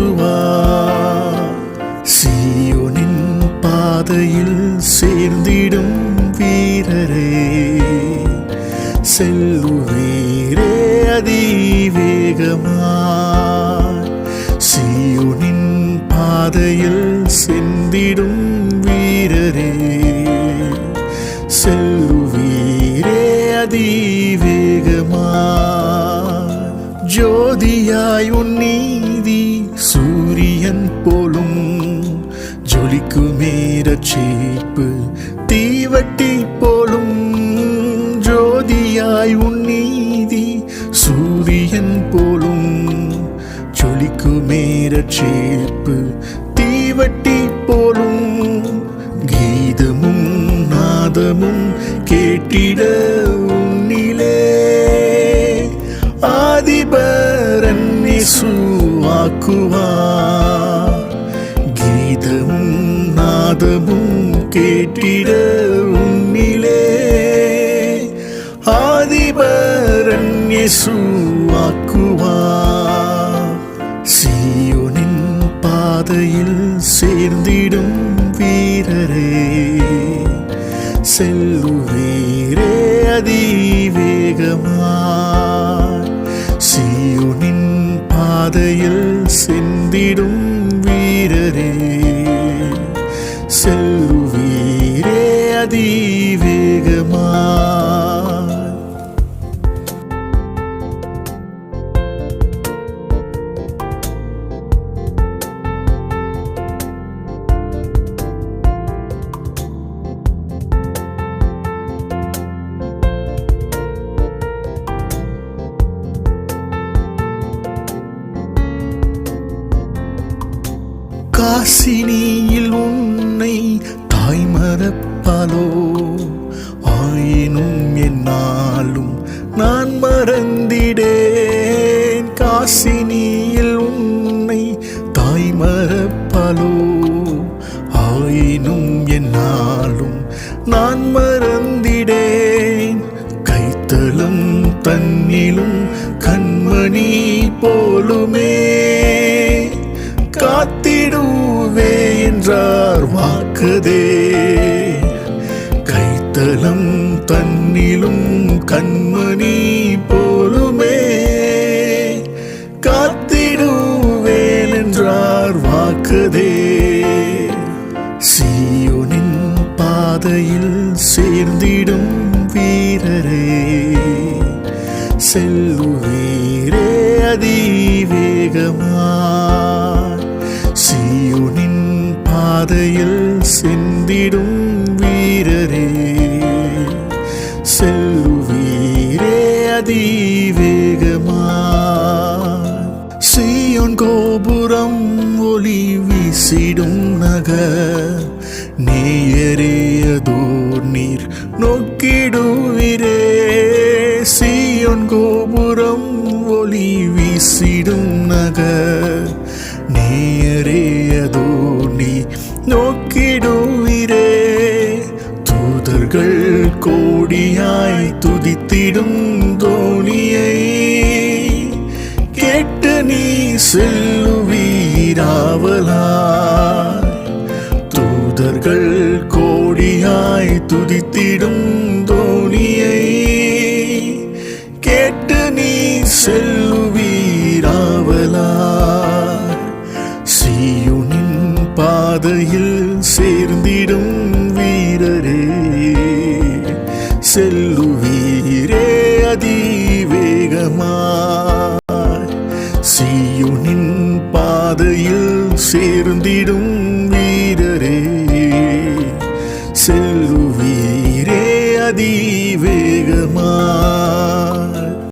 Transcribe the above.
நடத்துவார். சீயோனின் பாதையில் சேர்ந்திடும் வீரரே, செல்லுவீரே அதிவேகமாய். சீயோனின் பாதையில் சென்றிடும் வீரரே, செல்லுவீரே அதிவேகமாய். ஜோதியாய் உன் நீதி சூரியன் போலும், ஜொலிக்குமே ரட்சிப்பு தீவட்டி போலும். ஜோதியாய் உன் நீதி சூரியன் போலும், ஜொலிக்குமே ரட்சிப்பு தீவட்டி போலும். கீதமும் நாதமும் கேட்டிட உன்னிலே, ஆதிபரன் இயேசு ஆக்குவார். கீதமும் நாதமும் கேட்டிட உன்னிலே, ஆதிபரன் இயேசு ஆக்குவார். சீயோனின் பாதையில் சேர்ந்திடும் வீரரே, செல்லுவீரே அதிவேகமாய். சீயோனின் பாதையில் சென்றிடும் வீரரே, செல்லுவீரே அதிவேகமாய். காசினியில் உன்னை தாய் மறப்பாலோ, ஆயினும் என்னாலும் நான் மறந்திடேன். காசினியில் உன்னை தாய் மறப்பாலோ, ஆயினும் என்னாலும் நான் மறந்திடேன். கைத்தலம் தன்னிலும் கண்மணி போலுமே, காத்திடுவே என்றார் வாக்குதே. கைத்தலம் தன்னிலும் கண்மணி போலுமே, காத்திடுவேன் என்றார் வாக்குதே. சீயோனின் பாதையில் சேர்ந்திடும் வீரரே, செல்லுவீரே அதிவேகமாய். சீயோனின் பாதையில் சென்றிடும் வீரரே, செல்லுவீரே அதிவேகமாய். சீயோன் கோபுரம் ஒளி வீசிடும் நகர், நேயரேயதோர் நீர் நோக்கிடுவீரே. சீயோன் கோபுரம் ஒளி வீசிடும் நகர், நேயரேயதோ நீ நோக்கிடுவீரே. தூதர்கள் கோடியாய் துதித்திடும் தோணியை கேட்டு நீ செல்லுவீராவலாய். தூதர்கள் கோடியாய் துதித்திடும் தோணியை கேட்டு நீ செல்லுவீராவலாய். சீயோனின் பாதையில் சேர்ந்திடும் வீரரே, செல்லுவீரே அதிவேகமாய். சீயோனின் பாதையில் சேர்ந்திடும் வீரரே, செல்லுவீரே அதிவேகமாய்.